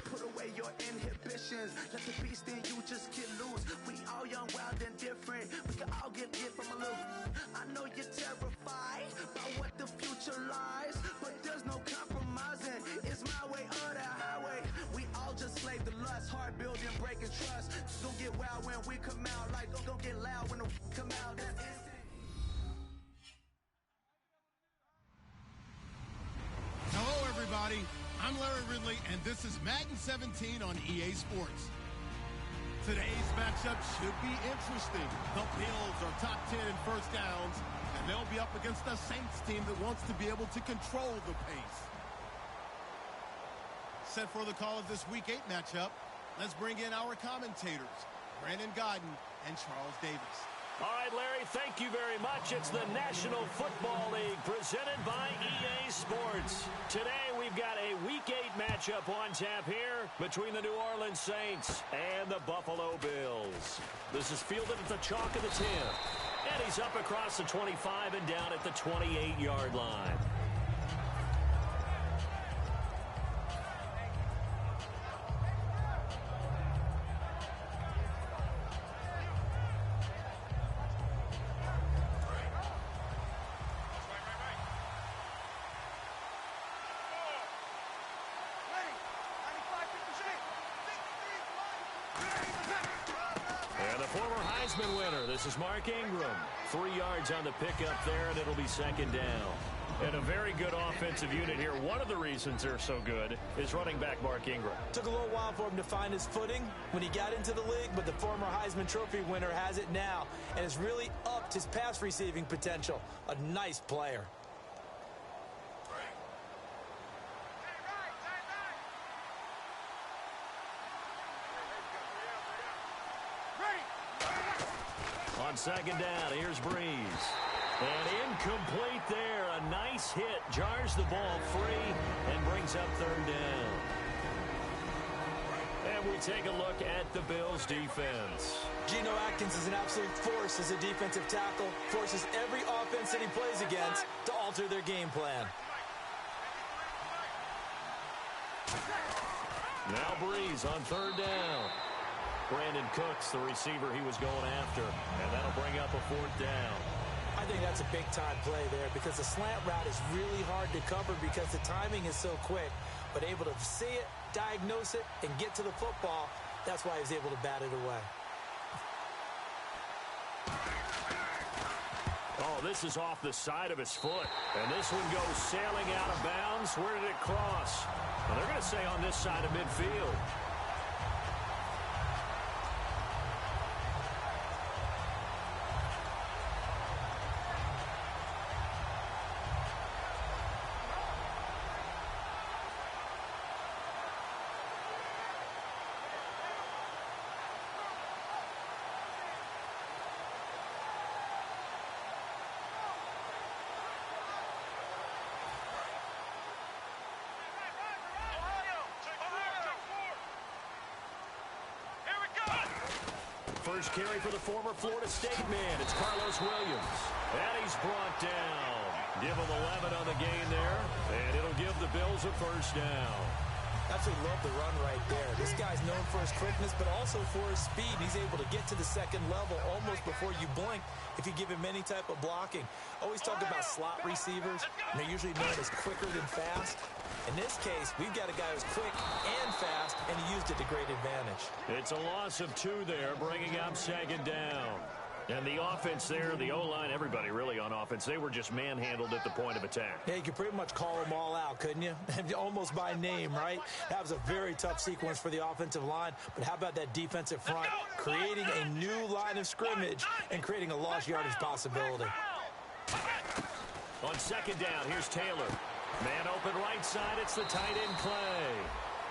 Put away your inhibitions. Let the beast in you just get loose. We all young, wild, and different. We can all get hit from a loop. I know you're terrified by what the future lies, but there's no compromising. It's my way or the highway. We all just slave the lust, hard building, breaking trust. Don't get wild when we come out, like don't get loud when the come out. That's instant. Hello, everybody. I'm Larry Ridley, and this is Madden 17 on EA Sports. Today's matchup should be interesting. The Bills are top 10 in first downs, and they'll be up against a Saints team that wants to be able to control the pace. Set for the call of this Week 8 matchup, let's bring in our commentators, Brandon Godden and Charles Davis. All right, Larry, thank you very much. It's the National Football League presented by EA Sports. Today, we've got a Week 8 matchup on tap here between the New Orleans Saints and the Buffalo Bills. This is fielded at the chalk of the 10. And he's up across the 25 and down at the 28-yard line. Winner. This is Mark Ingram. 3 yards on the pickup there, and it'll be second down. And a very good offensive unit here. One of the reasons they're so good is running back Mark Ingram. Took a little while for him to find his footing when he got into the league, but the former Heisman Trophy winner has it now and has really upped his pass receiving potential. A nice player. On second down, here's Breeze. And incomplete there. A nice hit. Jars the ball free and brings up third down. And we take a look at the Bills' defense. Geno Atkins is an absolute force as a defensive tackle. Forces every offense that he plays against to alter their game plan. Now Breeze on third down. Brandon Cooks, the receiver he was going after, and that'll bring up a fourth down. I think that's a big-time play there because the slant route is really hard to cover because the timing is so quick. But able to see it, diagnose it, and get to the football, that's why he was able to bat it away. Oh, this is off the side of his foot. And this one goes sailing out of bounds. Where did it cross? Well, they're going to say on this side of midfield. First carry for the former Florida State man. It's Carlos Williams. And he's brought down. Give him 11 on the gain there. And it'll give the Bills a first down. Absolutely love the run right there. This guy's known for his quickness, but also for his speed. He's able to get to the second level almost before you blink if you give him any type of blocking. Always talk about slot receivers, and they're usually known as quicker than fast. In this case, we've got a guy who's quick and fast, and he used it to great advantage. It's a loss of 2 there, bringing up second down. And the offense there, the O-line, everybody really on offense, they were just manhandled at the point of attack. Yeah, you could pretty much call them all out, couldn't you? Almost by name, right? That was a very tough sequence for the offensive line. But how about that defensive front? Creating a new line of scrimmage and creating a lost yardage possibility. On second down, here's Taylor. Man open right side, it's the tight end play.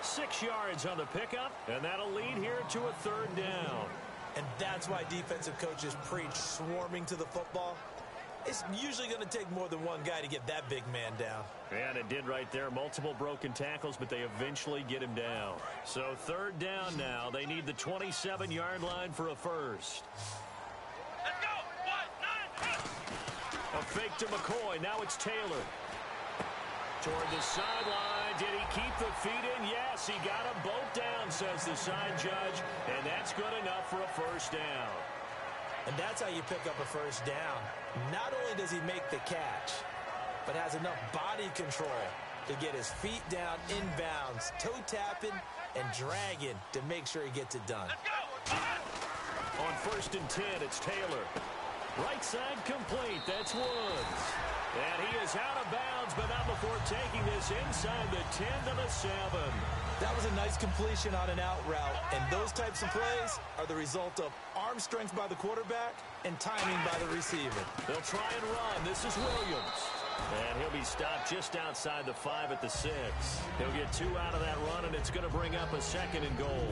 6 yards on the pickup, and that'll lead here to a third down. And that's why defensive coaches preach swarming to the football. It's usually going to take more than one guy to get that big man down. And it did right there. Multiple broken tackles, but they eventually get him down. So third down now. They need the 27-yard line for a first. Let's go! 1, 9, a fake to McCoy. Now it's Taylor. Toward the sideline. Did he keep the feet in? Yes, he got them both down, says the side judge, and that's good enough for a first down. And that's how you pick up a first down. Not only does he make the catch, but has enough body control to get his feet down inbounds, toe tapping and dragging to make sure he gets it done. On 1st and 10, it's Taylor. Right side complete. That's Woods. And he is out of bounds, but not before taking this inside the 10 to the 7. That was a nice completion on an out route, and those types of plays are the result of arm strength by the quarterback and timing by the receiver. They'll try and run. This is Williams. And he'll be stopped just outside the 5 at the 6. He'll get 2 out of that run, and it's going to bring up a 2nd and goal.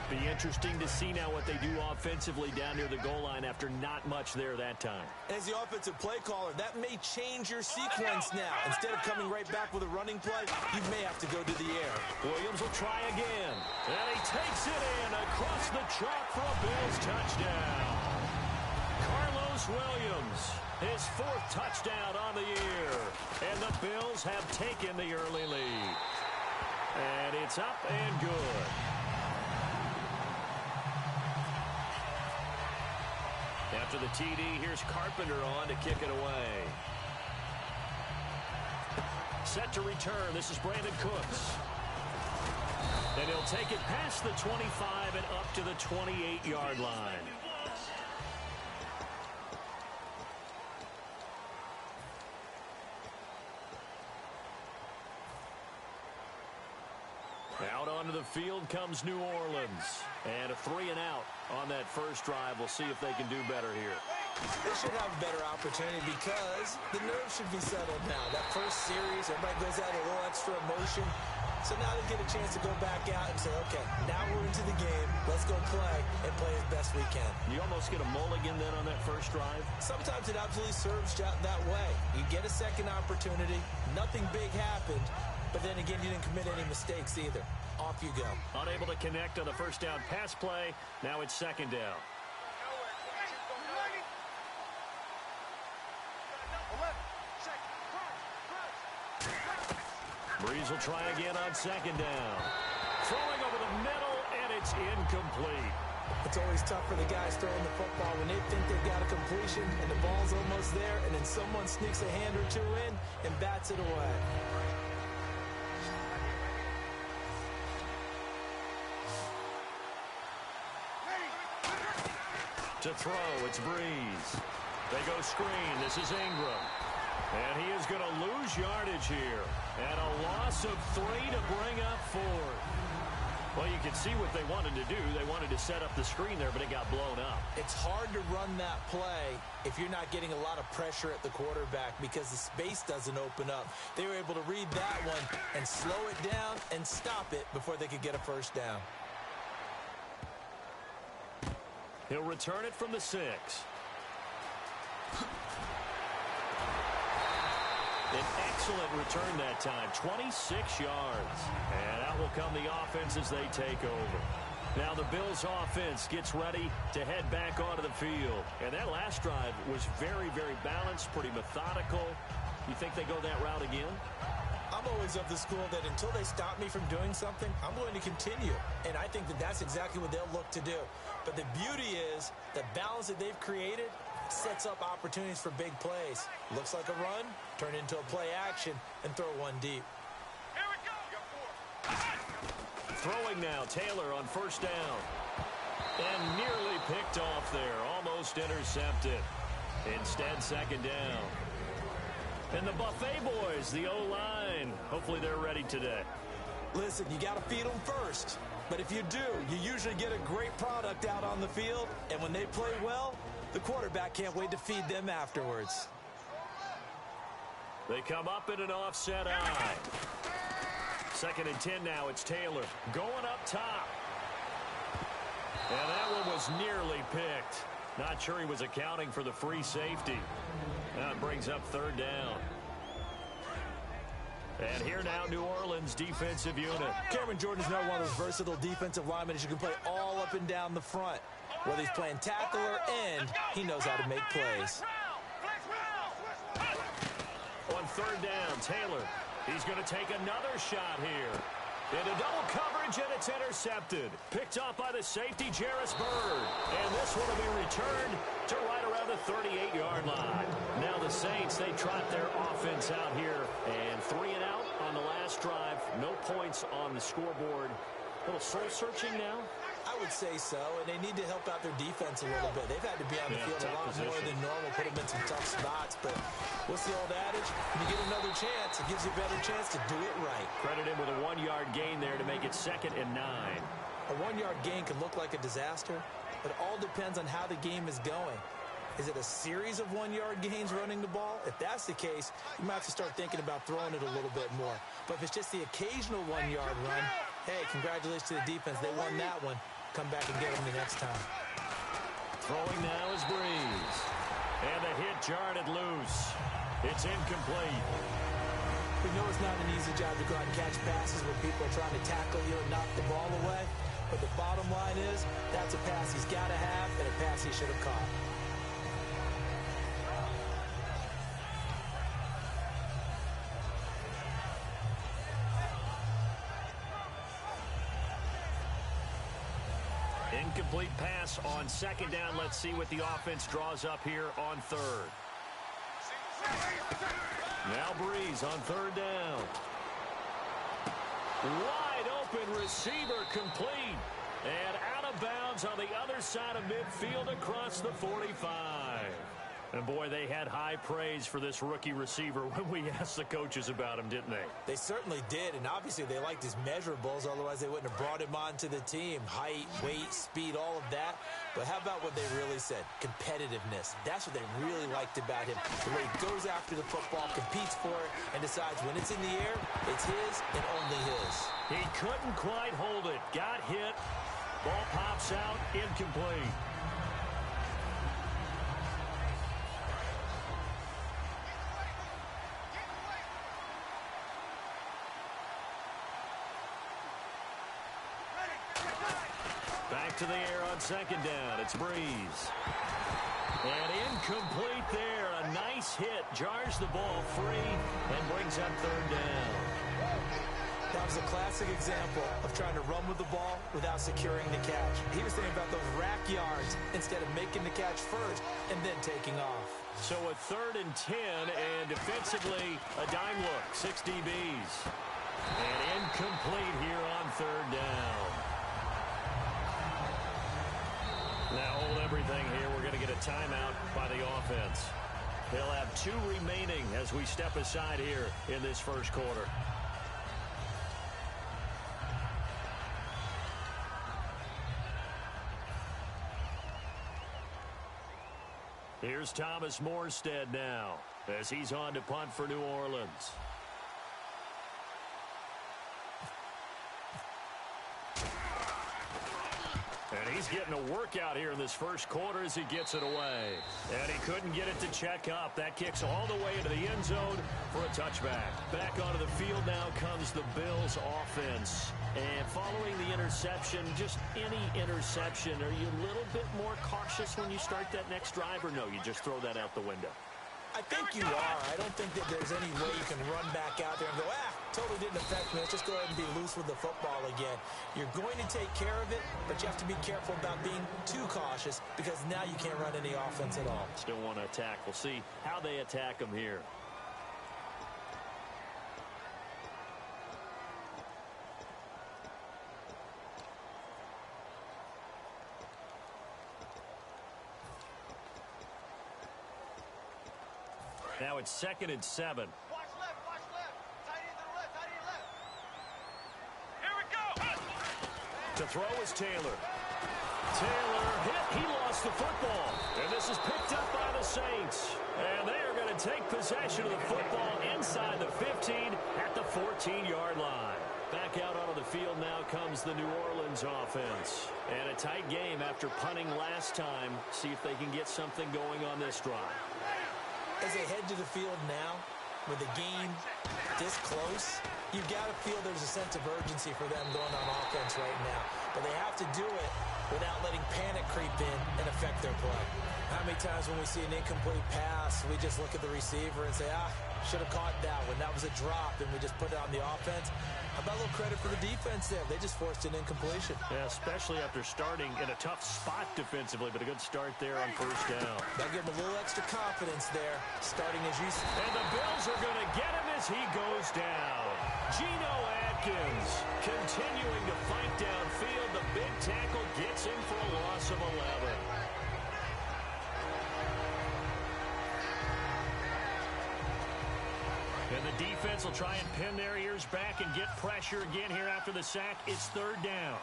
Be interesting to see now what they do offensively down near the goal line after not much there that time. As the offensive play caller, that may change your sequence now. Instead of coming right back with a running play, you may have to go to the air. Williams will try again. And he takes it in across the chalk for a Bills touchdown. Carlos Williams, his 4th touchdown on the year. And the Bills have taken the early lead. And it's up and good. After the TD, here's Carpenter on to kick it away. Set to return. This is Brandon Cooks. And he'll take it past the 25 and up to the 28-yard line. Out onto the field comes New Orleans. And a 3 and out on that first drive. We'll see if they can do better here. They should have a better opportunity because the nerves should be settled now. That first series, everybody goes out a little extra emotion. So now they get a chance to go back out and say, okay, now we're into the game. Let's go play and play as best we can. You almost get a mulligan then on that first drive? Sometimes it absolutely serves that way. You get a second opportunity. Nothing big happened. But then again, you didn't commit any mistakes either. Off you go. Unable to connect on the first down pass play. Now it's 2nd down. Breeze will try again on 2nd down. Throwing over the middle, and it's incomplete. It's always tough for the guys throwing the football when they think they've got a completion and the ball's almost there, and then someone sneaks a hand or two in and bats it away. To throw, it's Breeze. They go screen. This is Ingram. And he is going to lose yardage here. And a loss of 3 to bring up 4. Well, you can see what they wanted to do. They wanted to set up the screen there, but it got blown up. It's hard to run that play if you're not getting a lot of pressure at the quarterback because the space doesn't open up. They were able to read that one and slow it down and stop it before they could get a first down. He'll return it from the 6. An excellent return that time, 26 yards. And out will come the offense as they take over. Now the Bills offense gets ready to head back onto the field. And that last drive was very, very balanced, pretty methodical. You think they go that route again? I'm always of the school that until they stop me from doing something, I'm going to continue. And I think that that's exactly what they'll look to do. But the beauty is the balance that they've created sets up opportunities for big plays. Looks like a run, turn into a play action, and throw one deep. Here we go. Throwing now, Taylor on first down. And nearly picked off there, almost intercepted. Instead, 2nd down. And the Buffet boys, the O-line, hopefully they're ready today. Listen, you got to feed them first. But if you do, you usually get a great product out on the field. And when they play well, the quarterback can't wait to feed them afterwards. They come up in an offset eye. 2nd and 10 now. It's Taylor going up top. And that one was nearly picked. Not sure he was accounting for the free safety. That brings up 3rd down. And here now, New Orleans defensive unit. Cameron Jordan is now one of those versatile defensive linemen that you can play all up and down the front. Whether he's playing tackle or end, he knows how to make plays. On 3rd down, Taylor. He's going to take another shot here. Into double coverage, and it's intercepted. Picked off by the safety, Jarris Bird. And this one will be returned to right around the 38-yard line. Now the Saints, they trot their offense out here. And 3 and out on the last drive. No points on the scoreboard. A little soul-searching now? I would say so, and they need to help out their defense a little bit. They've had to be on the field a lot more than normal, put them in some tough spots. But what's the old adage? When you get another chance, it gives you a better chance to do it right. Credit him with a 1-yard gain there to make it 2nd and 9. A 1-yard gain can look like a disaster, but it all depends on how the game is going. Is it a series of 1-yard gains running the ball? If that's the case, you might have to start thinking about throwing it a little bit more. But if it's just the occasional 1-yard run, hey, congratulations to the defense. They won that one. Come back and get them the next time. Throwing now is Breeze. And the hit jarred it loose. It's incomplete. We know it's not an easy job to go out and catch passes when people are trying to tackle you and knock the ball away. But the bottom line is, that's a pass he's got to have and a pass he should have caught. Incomplete pass on 2nd down. Let's see what the offense draws up here on 3rd. Now Breeze on 3rd down. Wide open receiver complete. And out of bounds on the other side of midfield across the 45. And, boy, they had high praise for this rookie receiver when we asked the coaches about him, didn't they? They certainly did, and obviously they liked his measurables. Otherwise, they wouldn't have brought him onto the team. Height, weight, speed, all of that. But how about what they really said? Competitiveness. That's what they really liked about him. The way he goes after the football, competes for it, and decides when it's in the air, it's his and only his. He couldn't quite hold it. Got hit. Ball pops out. Incomplete. Back to the air on 2nd down. It's Breeze. And incomplete there. A nice hit. Jars the ball free and brings up 3rd down. That was a classic example of trying to run with the ball without securing the catch. He was thinking about those rack yards instead of making the catch first and then taking off. So a 3rd and 10, and defensively a dime look. 6 DBs. And incomplete here on 3rd down. Now hold everything here. We're going to get a timeout by the offense. They'll have 2 remaining as we step aside here in this first quarter. Here's Thomas Morstead now as he's on to punt for New Orleans. And he's getting a workout here in this first quarter as he gets it away. And he couldn't get it to check up. That kicks all the way into the end zone for a touchback. Back onto the field now comes the Bills offense. And following the interception, just any interception, are you a little bit more cautious when you start that next drive, or no, you just throw that out the window? I think you are. I don't think that there's any way you can run back out there and go, totally didn't affect me. Let's just go ahead and be loose with the football again. You're going to take care of it, but you have to be careful about being too cautious because now you can't run any offense at all. Still want to attack. We'll see how they attack them here. Now it's 2nd and 7. Watch left, watch left. Tight end to the left, tight end left. Here we go. To throw is Taylor. Taylor hit. He lost the football. And this is picked up by the Saints. And they are going to take possession of the football inside the 15 at the 14-yard line. Back out onto the field now comes the New Orleans offense. And a tight game after punting last time. See if they can get something going on this drive. As they head to the field now, with the game this close, you've got to feel there's a sense of urgency for them going on offense right now. But they have to do it without letting panic creep in and affect their play. How many times when we see an incomplete pass, we just look at the receiver and say, should have caught that one. That was a drop, and we just put it on the offense. How about a little credit for the defense there? They just forced an incompletion. Yeah, especially after starting in a tough spot defensively, but a good start there on first down. That'll give them a little extra confidence there, starting as you said. And the Bills are going to get him as he goes down. Geno Atkins continuing to fight downfield. The big tackle gets him for a loss of 11. And the defense will try and pin their ears back and get pressure again here after the sack. It's third down.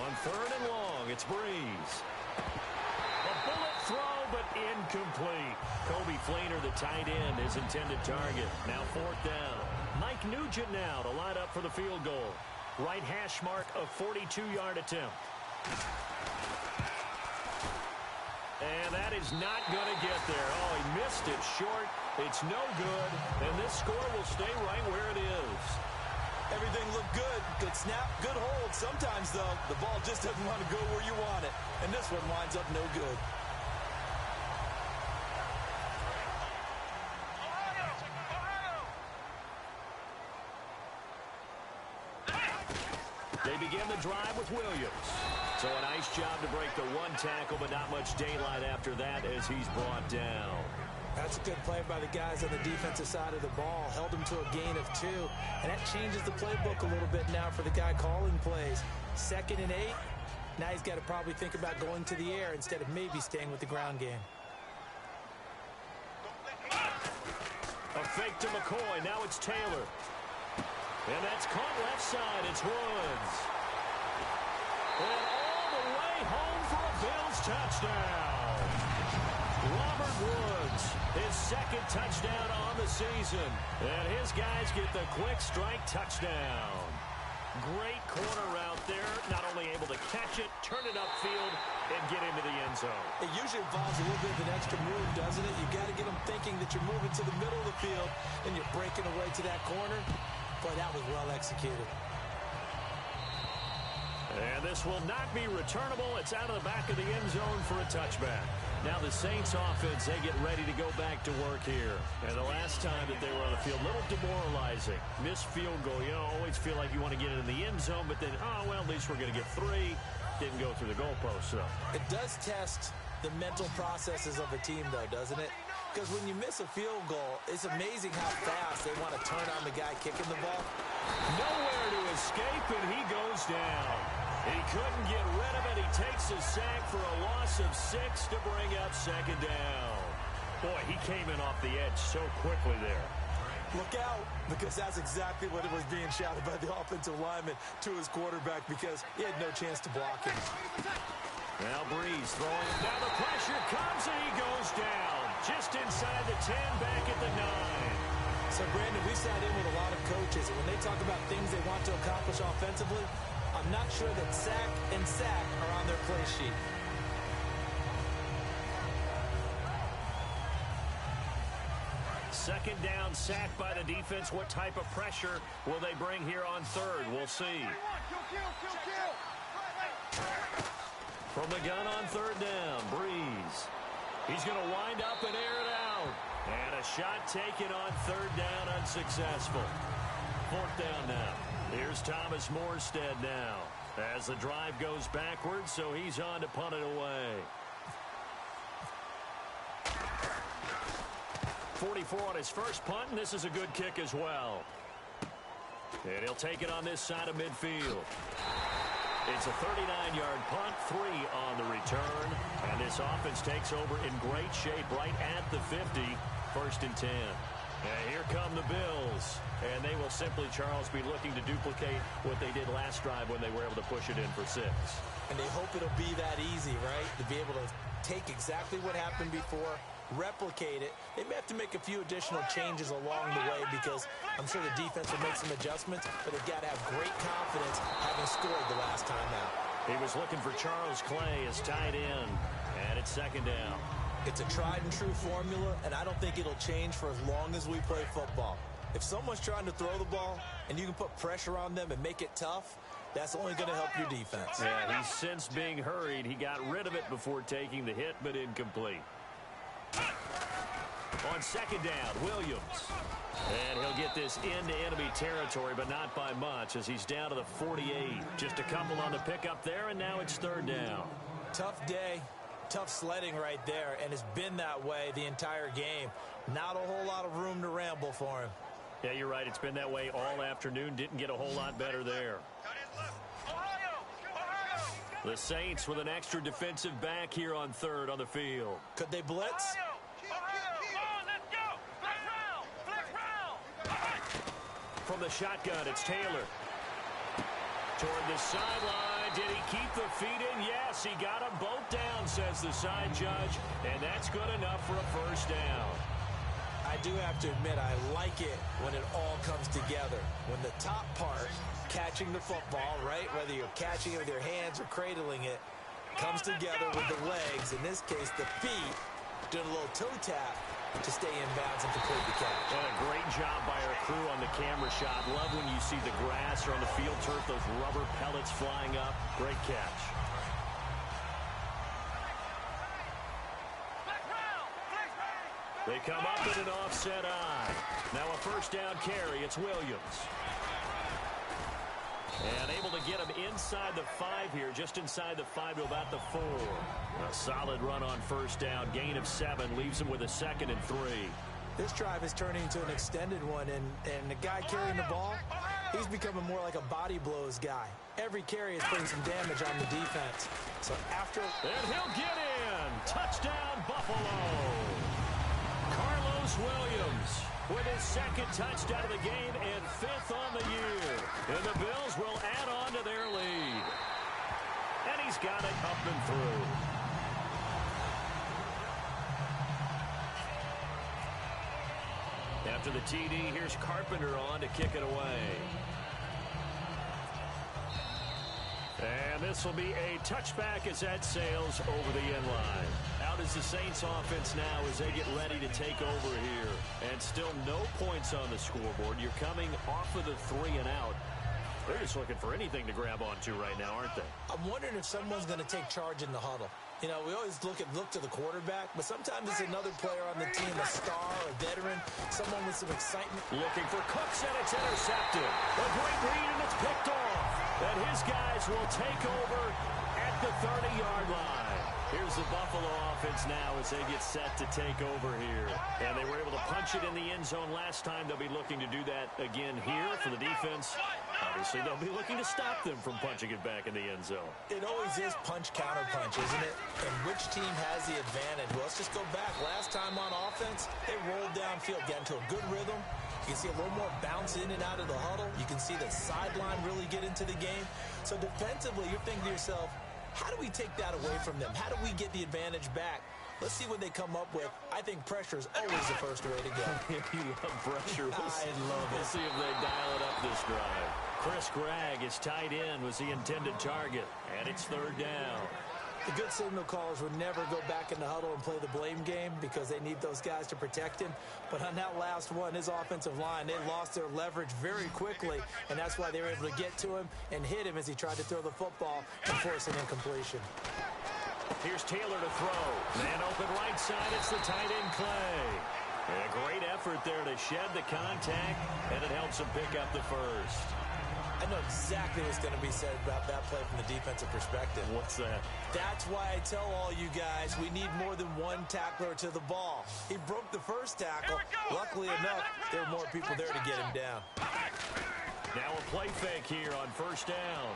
On third and long, it's Breeze. A bullet throw, but incomplete. Kobe Fleener, the tight end, his intended target. Now fourth down. Mike Nugent now to line up for the field goal. Right hash mark, a 42-yard attempt. And that is not going to get there. Oh, he missed it short. It's no good. And this score will stay right where it is. Everything looked good. Good snap, good hold. Sometimes, though, the ball just doesn't want to go where you want it. And this one winds up no good. They begin the drive with Williams. So a nice job to break the one tackle, but not much daylight after that as he's brought down. That's a good play by the guys on the defensive side of the ball. Held him to a gain of 2. And that changes the playbook a little bit now for the guy calling plays. 2nd and 8. Now he's got to probably think about going to the air instead of maybe staying with the ground game. A fake to McCoy. Now it's Taylor. And that's caught left side. It's Woods. And all the way home for a Bills touchdown. Robert Woods, his 2nd touchdown on the season. And his guys get the quick strike touchdown. Great corner route there. Not only able to catch it, turn it upfield, and get into the end zone. It usually involves a little bit of an extra move, doesn't it? You've got to get them thinking that you're moving to the middle of the field, and you're breaking away to that corner. Boy, that was well executed. And this will not be returnable. It's out of the back of the end zone for a touchback. Now the Saints offense, they get ready to go back to work here. And the last time that they were on the field, a little demoralizing. Missed field goal. You know, always feel like you want to get it in the end zone, but then, well, at least we're going to get 3. Didn't go through the goalpost, though. It does test the mental processes of a team, though, doesn't it? Because when you miss a field goal, it's amazing how fast they want to turn on the guy kicking the ball. Nowhere to escape, and he goes down. He couldn't get rid of it. He takes a sack for a loss of 6 to bring up 2nd down. Boy, he came in off the edge so quickly there. Look out, because that's exactly what it was being shouted by the offensive lineman to his quarterback, because he had no chance to block him. Now Breeze throwing it down. The pressure comes, and he goes down. Just inside the 10, back at the 9. So, Brandon, we sat in with a lot of coaches, and when they talk about things they want to accomplish offensively, I'm not sure that sack and sack are on their play sheet. Second down, sack by the defense. What type of pressure will they bring here on third? We'll see. From the gun on third down, Breeze. He's going to wind up and air it out. And a shot taken on third down, unsuccessful. Fourth down now. Here's Thomas Morstead now as the drive goes backwards, so he's on to punt it away. 44 on his first punt, and this is a good kick as well. And he'll take it on this side of midfield. It's a 39-yard punt, 3 on the return, and this offense takes over in great shape right at the 50, 1st and 10. And here come the Bills, and they will simply, Charles, be looking to duplicate what they did last drive when they were able to push it in for 6. And they hope it'll be that easy, right, to be able to take exactly what happened before, replicate it. They may have to make a few additional changes along the way because I'm sure the defense will make some adjustments, but they've got to have great confidence having scored the last time out. He was looking for Charles Clay as tight end, and it's 2nd down. It's a tried-and-true formula, and I don't think it'll change for as long as we play football. If someone's trying to throw the ball and you can put pressure on them and make it tough, That's only going to help your defense. Yeah, he's since being hurried. He got rid of it before taking the hit, but incomplete. On second down, Williams. And he'll get this into enemy territory, but not by much as he's down to the 48. Just a couple on the pickup there, and now it's third down. Tough day, tough sledding right there, and it's been that way the entire game. Not a whole lot of room to ramble for him. Yeah, you're right. It's been that way all afternoon. Didn't get a whole lot better there. The Saints with an extra defensive back here on third on the field. Could they blitz? From the shotgun, it's Taylor. Toward the sideline. Did he keep the feet in? Yes, he got them both down, says the side judge. And that's good enough for a first down. I do have to admit, I like it when it all comes together. When the top part, catching the football, right, whether you're catching it with your hands or cradling it, comes together with the legs, in this case the feet, doing a little toe tap to stay in bounds and complete the catch. And a great job by our crew on the camera shot. Love when you see the grass or on the field turf, those rubber pellets flying up. Great catch. They come up in an offset eye. Now a first down carry. It's Williams. And able to get him inside the 5 here, just inside the 5 to about the 4. A solid run on first down. Gain of 7 leaves him with a 2nd and 3. This drive is turning into an extended one, and the guy carrying the ball, he's becoming more like a body blows guy. Every carry is putting some damage on the defense. So after... And he'll get in. Touchdown, Buffalo. Carlos Williams with his 2nd touchdown of the game and 5th on the year. And the Bills will add on to their lead. And he's got it up and through. After the TD, here's Carpenter on to kick it away. And this will be a touchback as that sails over the end line. Out is the Saints offense now as they get ready to take over here. And still no points on the scoreboard. You're coming off of the 3 and out. They're just looking for anything to grab onto right now, aren't they? I'm wondering if someone's going to take charge in the huddle. You know, we always look to the quarterback, but sometimes it's another player on the team, a star, a veteran, someone with some excitement. Looking for Cooks, and it's intercepted. A great read, and it's picked off. And his guys will take over at the 30-yard line. Here's the Buffalo offense now as they get set to take over here. And they were able to punch it in the end zone last time. They'll be looking to do that again here for the defense. Obviously, they'll be looking to stop them from punching it back in the end zone. It always is punch-counter-punch, isn't it? And which team has the advantage? Well, let's just go back. Last time on offense, they rolled downfield, got into a good rhythm. You can see a little more bounce in and out of the huddle. You can see the sideline really get into the game. So defensively, you're thinking to yourself, how do we take that away from them? How do we get the advantage back? Let's see what they come up with. I think pressure is always the first way to go. You love pressure. I love it. We'll see if they dial it up this drive. Chris Gregg is tight end, was the intended target, and it's third down. The good signal callers would never go back in the huddle and play the blame game because they need those guys to protect him. But on that last one, his offensive line, they lost their leverage very quickly, and that's why they were able to get to him and hit him as he tried to throw the football and force an incompletion. Here's Taylor to throw. Man open right side, it's the tight end Clay. And a great effort there to shed the contact, and it helps him pick up the first. I know exactly what's going to be said about that play from the defensive perspective. What's that? That's why I tell all you guys we need more than one tackler to the ball. He broke the first tackle. Luckily enough, there were more people there to get him down. Now a play fake here on first down.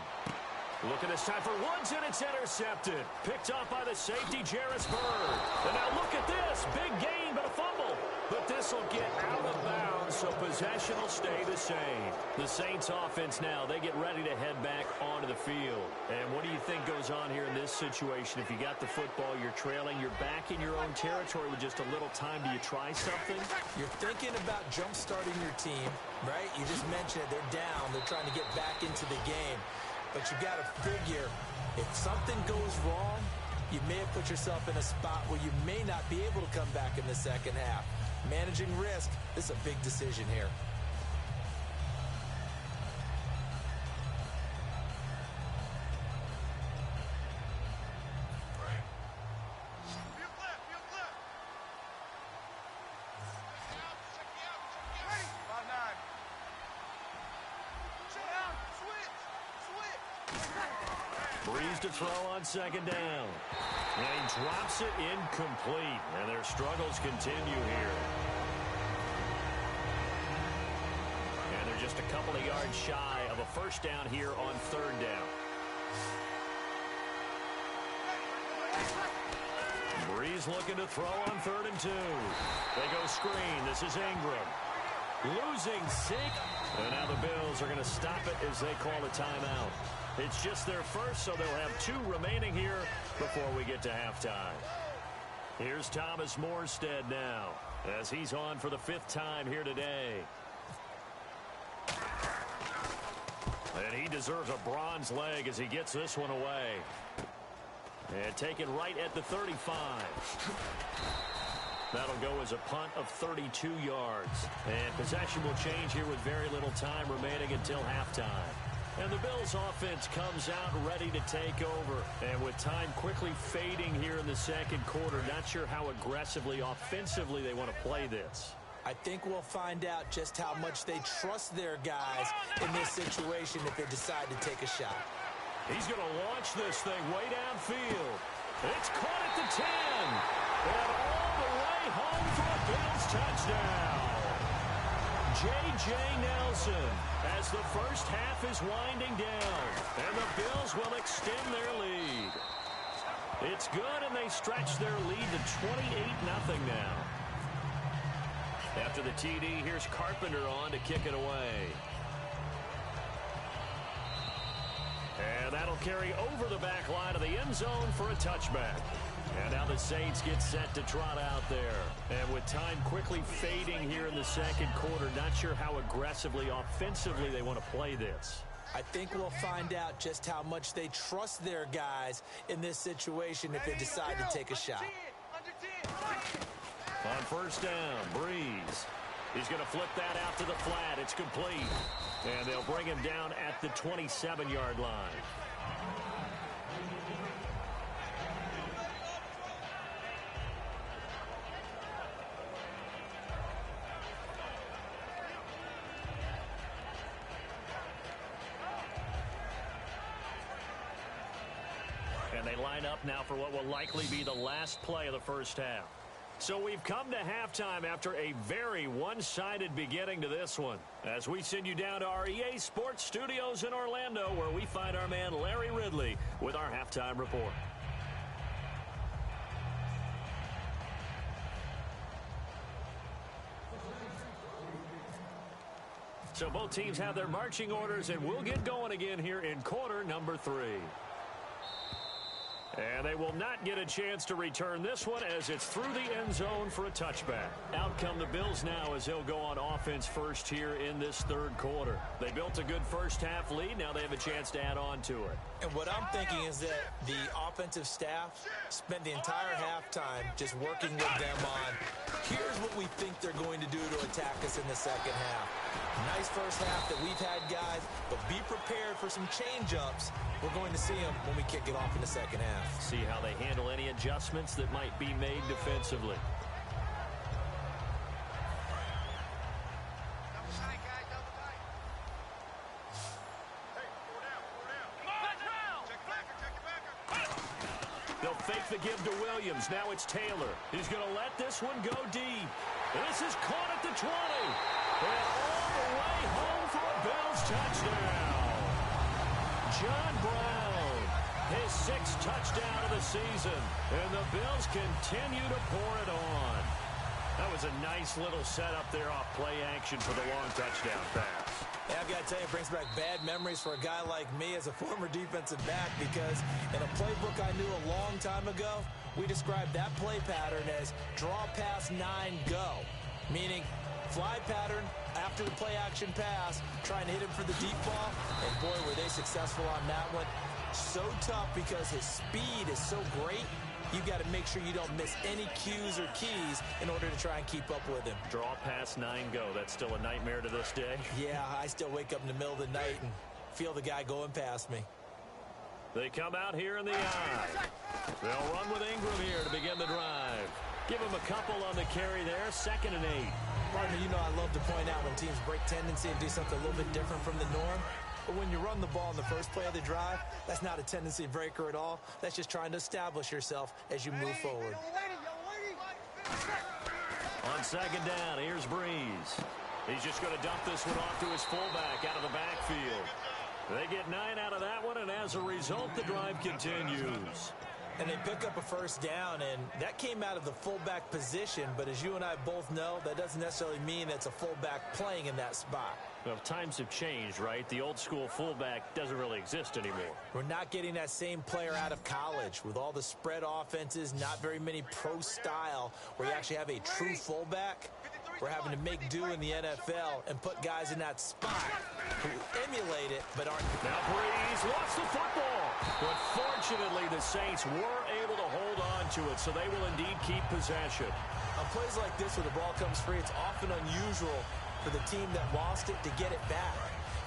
Looking this time for Woods, and it's intercepted. Picked off by the safety, Jarris Bird. And now look at this. Big gain, but a fumble. But this will get out of bounds, so possession will stay the same. The Saints offense now, they get ready to head back onto the field. And what do you think goes on here in this situation? If you got the football, you're trailing, you're back in your own territory with just a little time. Do you try something? You're thinking about jump-starting your team, right? You just mentioned it. They're down. They're trying to get back into the game. But you got to figure, if something goes wrong, you may have put yourself in a spot where you may not be able to come back in the second half. Managing risk, this is a big decision here. Breeze to throw on second down. And he drops it incomplete. And their struggles continue here. And they're just a couple of yards shy of a first down here on third down. Breeze looking to throw on 3rd and 2. They go screen. This is Ingram. Losing sync. And now the Bills are going to stop it as they call a timeout. It's just their first, so they'll have 2 remaining here before we get to halftime. Here's Thomas Morstead now as he's on for the 5th time here today. And he deserves a bronze leg as he gets this one away. And taken right at the 35. That'll go as a punt of 32 yards. And possession will change here with very little time remaining until halftime. And the Bills offense comes out ready to take over. And with time quickly fading here in the second quarter, not sure how aggressively, offensively they want to play this. I think we'll find out just how much they trust their guys in this situation if they decide to take a shot. He's going to launch this thing way downfield. It's caught at the 10. And all the way home for a Bills touchdown. J.J. Nelson as the first half is winding down. And the Bills will extend their lead. It's good, and they stretch their lead to 28-0 now. After the TD, here's Carpenter on to kick it away. And that'll carry over the back line of the end zone for a touchback. And now the Saints get set to trot out there. And with time quickly fading here in the second quarter, not sure how aggressively, offensively they want to play this. I think we'll find out just how much they trust their guys in this situation if they decide to take a shot. On first down, Breeze. He's going to flip that out to the flat. It's complete. And they'll bring him down at the 27-yard line. And they line up now for what will likely be the last play of the first half. So we've come to halftime after a very one-sided beginning to this one. As we send you down to our EA Sports Studios in Orlando, where we find our man Larry Ridley with our halftime report. So both teams have their marching orders, and we'll get going again here in quarter number 3. And they will not get a chance to return this one as it's through the end zone for a touchback. Out come the Bills now as they'll go on offense first here in this third quarter. They built a good first half lead. Now they have a chance to add on to it. And what I'm thinking is that the offensive staff spent the entire halftime just working with them on, here's what we think they're going to do to attack us in the second half. Nice first half that we've had, guys, but be prepared for some change-ups. We're going to see them when we kick it off in the second half. See how they handle any adjustments that might be made defensively. They'll fake the give to Williams. Now it's Taylor. He's going to let this one go deep. This is caught at the 20. And all the way home for a Bills touchdown. John Brown, his 6th touchdown of the season. And the Bills continue to pour it on. That was a nice little setup there off play action for the long touchdown pass. Yeah, I've got to tell you, it brings back bad memories for a guy like me as a former defensive back, because in a playbook I knew a long time ago, we described that play pattern as draw pass 9 go, meaning fly pattern after the play action pass, trying to hit him for the deep ball, and boy, were they successful on that one. So tough because his speed is so great. You've got to make sure you don't miss any cues or keys in order to try and keep up with him. Draw pass 9 go. That's still a nightmare to this day. Yeah, I still wake up in the middle of the night and feel the guy going past me. They come out here in the eye. They'll run with Ingram here to begin the drive. Give him a couple on the carry there. 2nd and 8. Partner, you know I love to point out when teams break tendency and do something a little bit different from the norm. But when you run the ball in the first play of the drive, that's not a tendency breaker at all. That's just trying to establish yourself as you move forward. On second down, here's Breeze. He's just going to dump this one off to his fullback out of the backfield. They get 9 out of that one, and as a result, the drive continues. And they pick up a first down, and that came out of the fullback position. But as you and I both know, that doesn't necessarily mean it's a fullback playing in that spot. Well, times have changed, right? The old school fullback doesn't really exist anymore. We're not getting that same player out of college with all the spread offenses, not very many pro style where you actually have a true fullback. We're having to make do in the NFL and put guys in that spot who emulate it but aren't. Now Breeze lost the football. But fortunately, the Saints were able to hold on to it, so they will indeed keep possession. On plays like this where the ball comes free, it's often unusual for the team that lost it to get it back.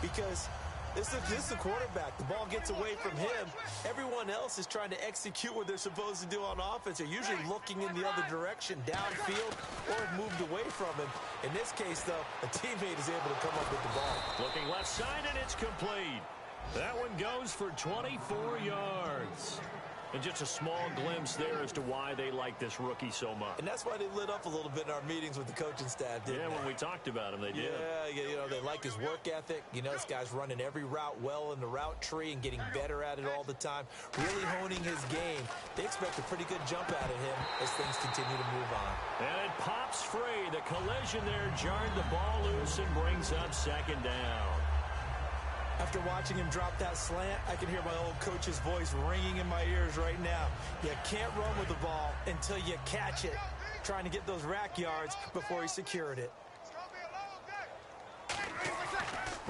Because this is the quarterback. The ball gets away from him. Everyone else is trying to execute what they're supposed to do on offense. They're usually looking in the other direction, downfield, or have moved away from him. In this case, though, a teammate is able to come up with the ball. Looking left side, and it's complete. That one goes for 24 yards. And just a small glimpse there as to why they like this rookie so much. And that's why they lit up a little bit in our meetings with the coaching staff, didn't they? Yeah, when we talked about him, they did. Yeah, you know, they like his work ethic. You know, this guy's running every route well in the route tree and getting better at it all the time, really honing his game. They expect a pretty good jump out of him as things continue to move on. And it pops free. The collision there jarred the ball loose and brings up second down. After watching him drop that slant, I can hear my old coach's voice ringing in my ears right now. You can't run with the ball until you catch it. Trying to get those rack yards before he secured it.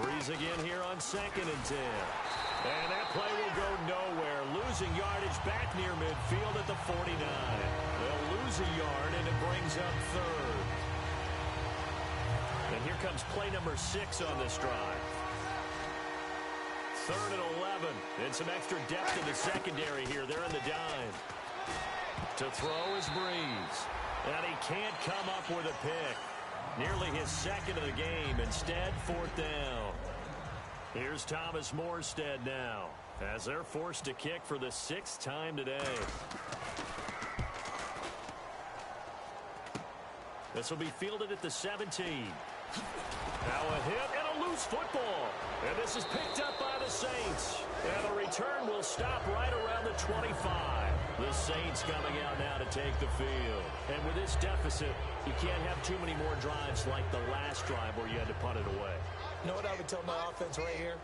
Breeze again here on 2nd and 10. And that play will go nowhere. Losing yardage back near midfield at the 49. They'll lose a yard, and it brings up 3rd. And here comes play number 6 on this drive. 3rd and 11, and some extra depth in the secondary here. They're in the dime. To throw is Breeze, and he can't come up with a pick. Nearly his 2nd of the game. Instead, 4th down. Here's Thomas Morstead now, as they're forced to kick for the 6th time today. This will be fielded at the 17. Now a hit and a loose football. And this is picked up by the Saints. And the return will stop right around the 25. The Saints coming out now to take the field. And with this deficit, you can't have too many more drives like the last drive where you had to punt it away. You know what I would tell my offense right here?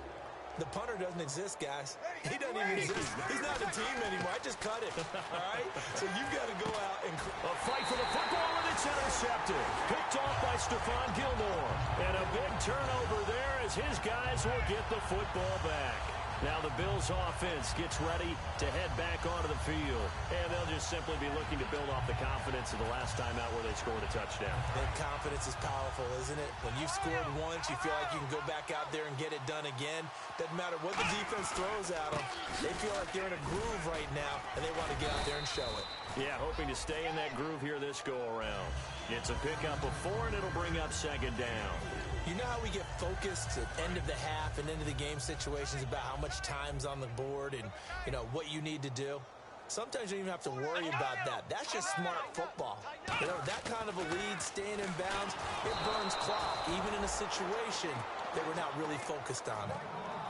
The punter doesn't exist, guys. He doesn't even exist. He's not a team anymore. I just cut him. All right? So you've got to go out and... A fight for the football, and it's intercepted. Picked off by Stephon Gilmore. And a big turnover there as his guys will get the football back. Now the Bills offense gets ready to head back onto the field. And they'll just simply be looking to build off the confidence of the last time out where they scored a touchdown. That confidence is powerful, isn't it? When you've scored once, you feel like you can go back out there and get it done again. Doesn't matter what the defense throws at them. They feel like they're in a groove right now, and they want to get out there and show it. Yeah, hoping to stay in that groove here this go-around. It's a pickup of 4, and it'll bring up 2nd down. You know how we get focused at end of the half and into the game situations about how much time's on the board and, you know, what you need to do? Sometimes you don't even have to worry about that. That's just smart football. You know, that kind of a lead, staying in bounds, it burns clock, even in a situation that we're not really focused on it.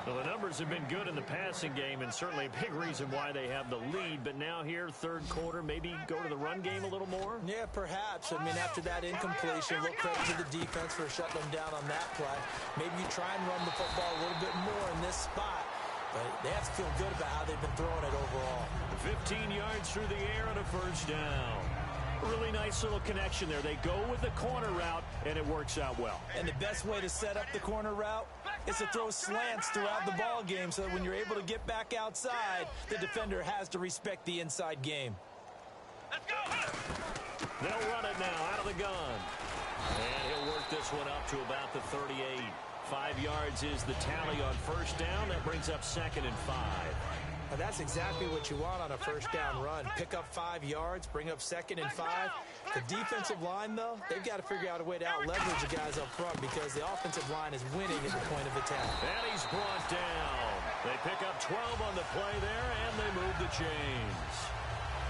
Well, the numbers have been good in the passing game, and certainly a big reason why they have the lead. But now here, 3rd quarter, maybe go to the run game a little more? Yeah, perhaps. I mean, after that incompletion, a little credit to the defense for shutting them down on that play. Maybe you try and run the football a little bit more in this spot. But they have to feel good about how they've been throwing it overall. 15 yards through the air and a 1st down. Really nice little connection there. They go with the corner route, and it works out well. And the best way to set up the corner route is to throw slants throughout the ball game so that when you're able to get back outside, the defender has to respect the inside game. Let's go! They'll run it now out of the gun. And he'll work this one up to about the 38. 5 yards is the tally on 1st down. That brings up 2nd and 5. Now, that's exactly what you want on a first down run. Pick up 5 yards, bring up 2nd and 5. The defensive line, though, they've got to figure out a way to out-leverage the guys up front because the offensive line is winning at the point of attack. And he's brought down. They pick up 12 on the play there, and they move the chains.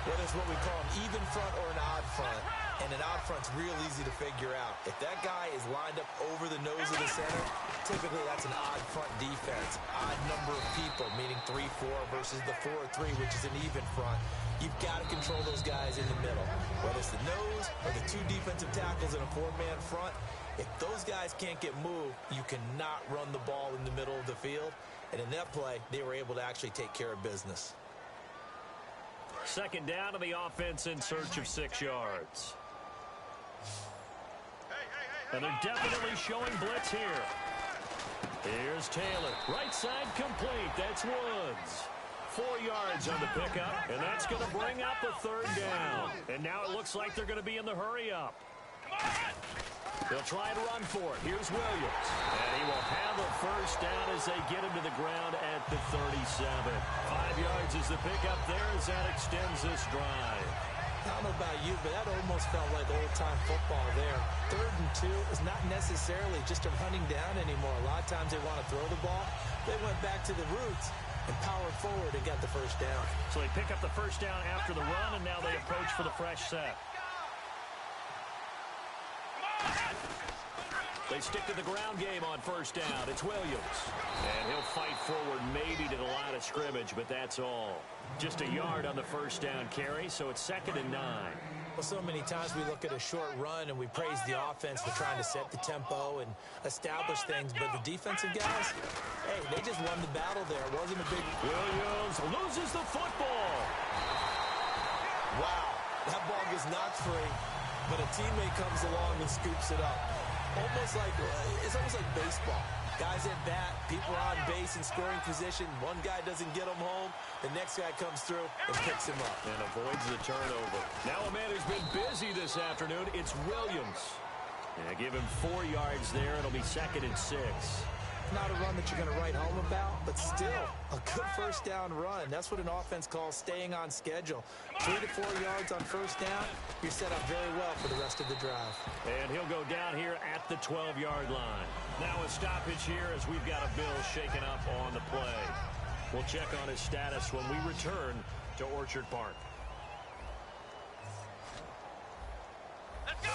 Whether it's what we call an even front or an odd front, and an odd front's real easy to figure out. If that guy is lined up over the nose of the center, typically that's an odd front defense. Odd number of people, meaning 3-4 versus the 4-3, which is an even front. You've got to control those guys in the middle. Whether it's the nose or the 2 defensive tackles in a 4-man front, if those guys can't get moved, you cannot run the ball in the middle of the field. And in that play, they were able to actually take care of business. 2nd down to the offense in search of 6 yards. And they're definitely showing blitz here. Here's Taylor. Right side complete. That's Woods. 4 yards on the pickup, and that's going to bring up a 3rd down. And now it looks like they're going to be in the hurry up. They'll try to run for it. Here's Williams. And he will have a 1st down as they get him to the ground at the 37. 5 yards is the pickup there as that extends this drive. I don't know about you, but that almost felt like old-time football there. 3rd and 2 is not necessarily just a running down anymore. A lot of times they want to throw the ball. They went back to the roots and powered forward and got the 1st down. So they pick up the 1st down after the run, and now they approach for the fresh set. They stick to the ground game on 1st down. It's Williams. And he'll fight forward maybe to the line of scrimmage, but that's all. Just a yard on the 1st down carry, so it's 2nd and 9. Well, so many times we look at a short run and we praise the offense for trying to set the tempo and establish things, but the defensive guys, hey, they just won the battle there. It wasn't a big... Williams loses the football. Wow, that ball gets knocked free, but a teammate comes along and scoops it up. It's almost like baseball. Guys at bat, people are on base in scoring position. One guy doesn't get him home. The next guy comes through and picks him up. And avoids the turnover. Now a man who's been busy this afternoon, it's Williams. And give him 4 yards there. It'll be 2nd and 6. Not a run that you're going to write home about, but still a good 1st down run. That's what an offense calls staying on schedule. 3 to 4 yards on 1st down, you're set up very well for the rest of the drive. And he'll go down here at the 12-yard line. Now a stoppage here as we've got a Bill shaken up on the play. We'll check on his status when we return to Orchard Park. Let's go!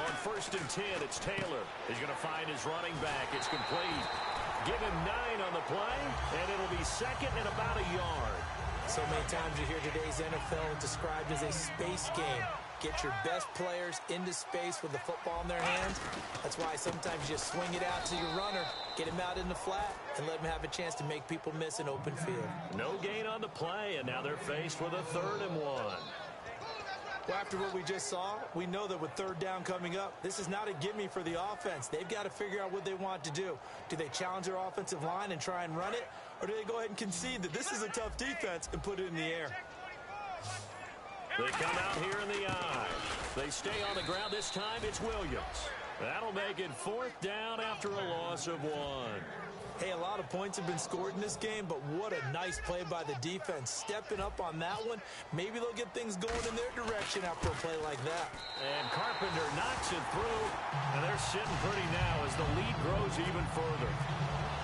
On 1st and 10, it's Taylor. He's going to find his running back. It's complete. Give him 9 on the play, and it'll be 2nd and about a yard. So many times you hear today's NFL described as a space game. Get your best players into space with the football in their hands. That's why sometimes you just swing it out to your runner, get him out in the flat, and let him have a chance to make people miss an open field. No gain on the play, and now they're faced with a 3rd and 1. Well, after what we just saw, we know that with 3rd down coming up, this is not a gimme for the offense. They've got to figure out what they want to do. Do they challenge their offensive line and try and run it? Or do they go ahead and concede that this is a tough defense and put it in the air? They come out here in the eye. They stay on the ground. This time it's Williams. That'll make it 4th down after a loss of 1. Hey, a lot of points have been scored in this game, but what a nice play by the defense. Stepping up on that one, maybe they'll get things going in their direction after a play like that. And Carpenter knocks it through, and they're sitting pretty now as the lead grows even further.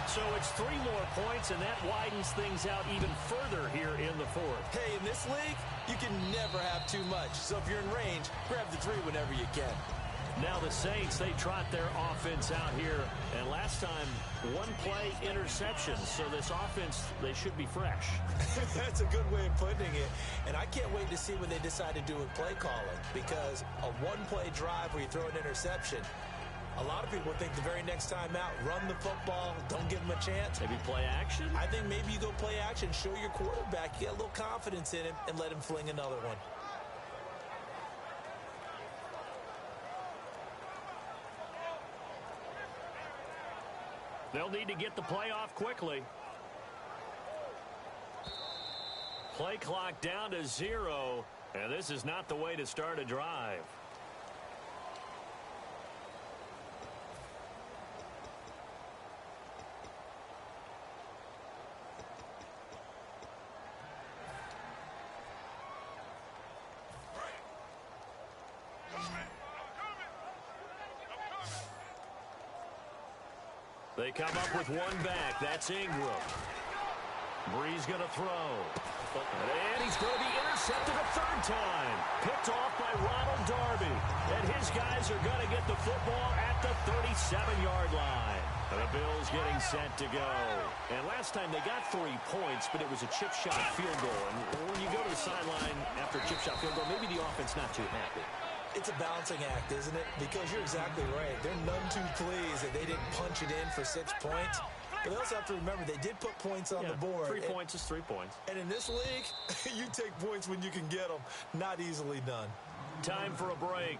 So it's 3 more points, and that widens things out even further here in the 4th. Hey, in this league, you can never have too much. So if you're in range, grab the 3 whenever you can. Now the Saints, they trot their offense out here. And last time, 1-play interception. So this offense, they should be fresh. That's a good way of putting it. And I can't wait to see what they decide to do with play calling. Because a 1-play drive where you throw an interception, a lot of people think the very next time out, run the football, don't give them a chance. Maybe play action? I think maybe you go play action, show your quarterback, get a little confidence in him, and let him fling another one. They'll need to get the play off quickly. Play clock down to 0, and this is not the way to start a drive. They come up with one back. That's Ingram. Bree's going to throw. And he's going to be intercepted a third time. Picked off by Ronald Darby. And his guys are going to get the football at the 37-yard line. The Bills getting set to go. And last time they got 3 points, but it was a chip shot field goal. And when you go to the sideline after a chip shot field goal, maybe the offense not too happy. It's a balancing act, isn't it? Because you're exactly right. They're none too pleased that they didn't punch it in for 6 points. But they also have to remember they did put points on the board. 3 points is 3 points. And in this league, you take points when you can get them. Not easily done. Time for a break.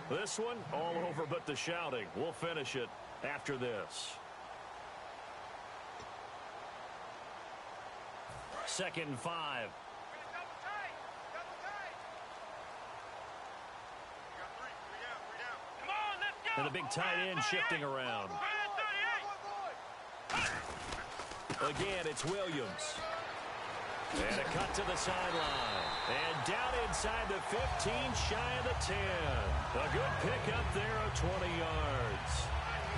This one, all over but the shouting. We'll finish it after this. 2nd and 5. And the big tight end shifting around. Again, it's Williams. And a cut to the sideline. And down inside the 15, shy of the 10. A good pickup there of 20 yards.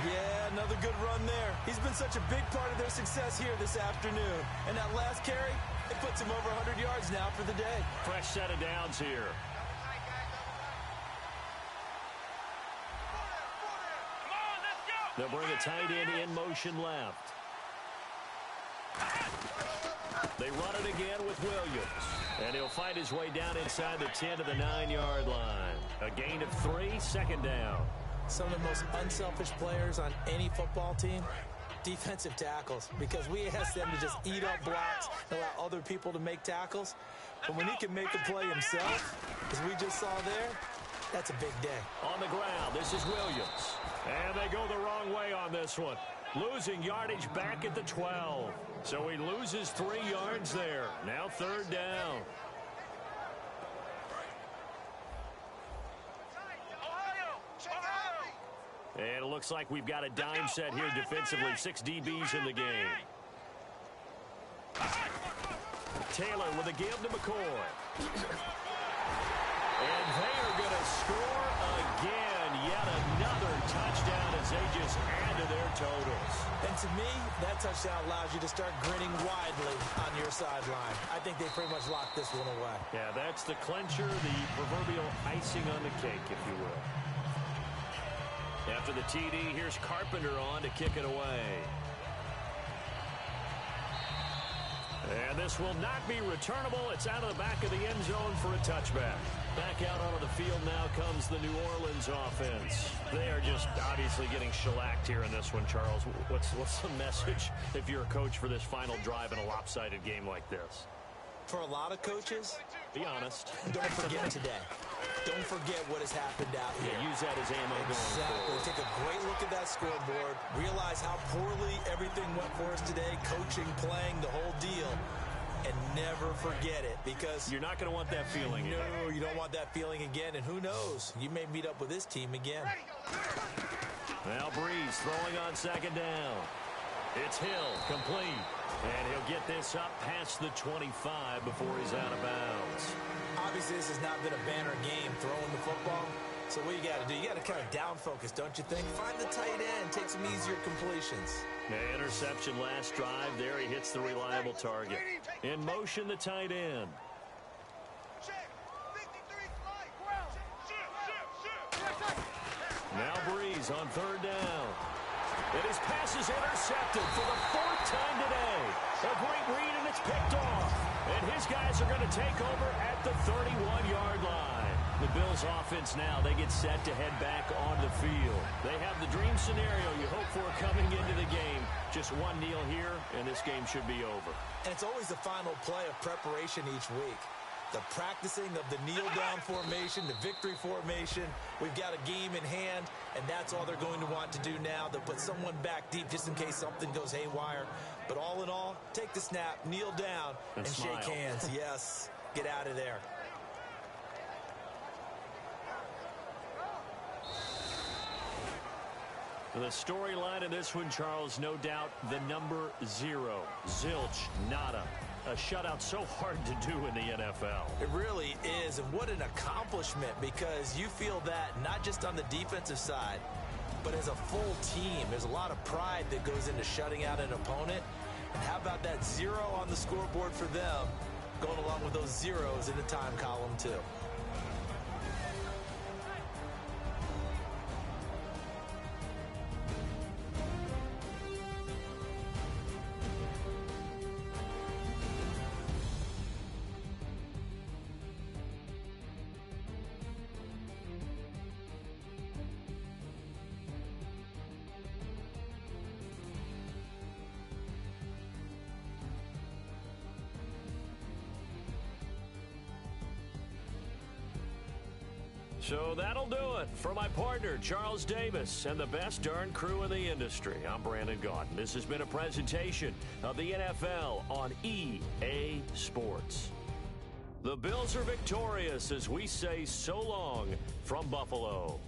Yeah, another good run there. He's been such a big part of their success here this afternoon. And that last carry, it puts him over 100 yards now for the day. Fresh set of downs here. They'll bring a tight end in motion left. They run it again with Williams. And he'll find his way down inside the 10 to the 9-yard line. A gain of 3, 2nd down. Some of the most unselfish players on any football team, defensive tackles, because we ask them to just eat up blocks and allow other people to make tackles. But when he can make a play himself, as we just saw there, that's a big day. On the ground, this is Williams. And they go the wrong way on this one. Losing yardage back at the 12. So he loses 3 yards there. Now 3rd down. And it looks like we've got a dime set here defensively. 6 DBs in the game. Taylor with a give to McCoy. And they are going to score again. Yet another touchdown as they just add to their totals. And to me, that touchdown allows you to start grinning widely on your sideline. I think they pretty much locked this one away. Yeah, that's the clincher, the proverbial icing on the cake, if you will. After the TD, here's Carpenter on to kick it away. And this will not be returnable. It's out of the back of the end zone for a touchback. Back out onto the field now comes the New Orleans offense. They are just obviously getting shellacked here in this one, Charles. What's the message if you're a coach for this final drive in a lopsided game like this? For a lot of coaches, be honest. Don't forget today. Don't forget what has happened out here. Yeah, use that as ammo going forward. Take a great look at that scoreboard. Realize how poorly everything went for us today. Coaching, playing, the whole deal. And never forget it, because you're not going to want that feeling again. No, you don't want that feeling again. And who knows? You may meet up with this team again. Now Breeze throwing on 2nd down. It's Hill, complete. And he'll get this up past the 25 before he's out of bounds. Obviously, this has not been a banner game throwing the football. So what you got to do, you got to kind of down focus, don't you think? Find the tight end, take some easier completions. Interception last drive. There he hits the reliable target. In motion, the tight end. Now Breeze on 3rd down. And his pass is intercepted for the 4th time today. A great read, and it's picked off. And his guys are going to take over at the 31-yard line. The Bills offense now, they get set to head back on the field. They have the dream scenario you hope for coming into the game. Just one kneel here, and this game should be over. And it's always the final play of preparation each week. The practicing of the kneel-down formation, the victory formation. We've got a game in hand, and that's all they're going to want to do now. They'll put someone back deep just in case something goes haywire. But all in all, take the snap, kneel down, and shake hands. Yes, get out of there. The storyline in this one, Charles, no doubt the number 0. Zilch, nada. A shutout so hard to do in the NFL. It really is, and what an accomplishment, because you feel that not just on the defensive side, But as a full team, there's a lot of pride that goes into shutting out an opponent. And how about that 0 on the scoreboard for them, going along with those zeros in the time column, too. So that'll do it. For my partner, Charles Davis, and the best darn crew in the industry, I'm Brandon Gaudin. This has been a presentation of the NFL on EA Sports. The Bills are victorious as we say so long from Buffalo.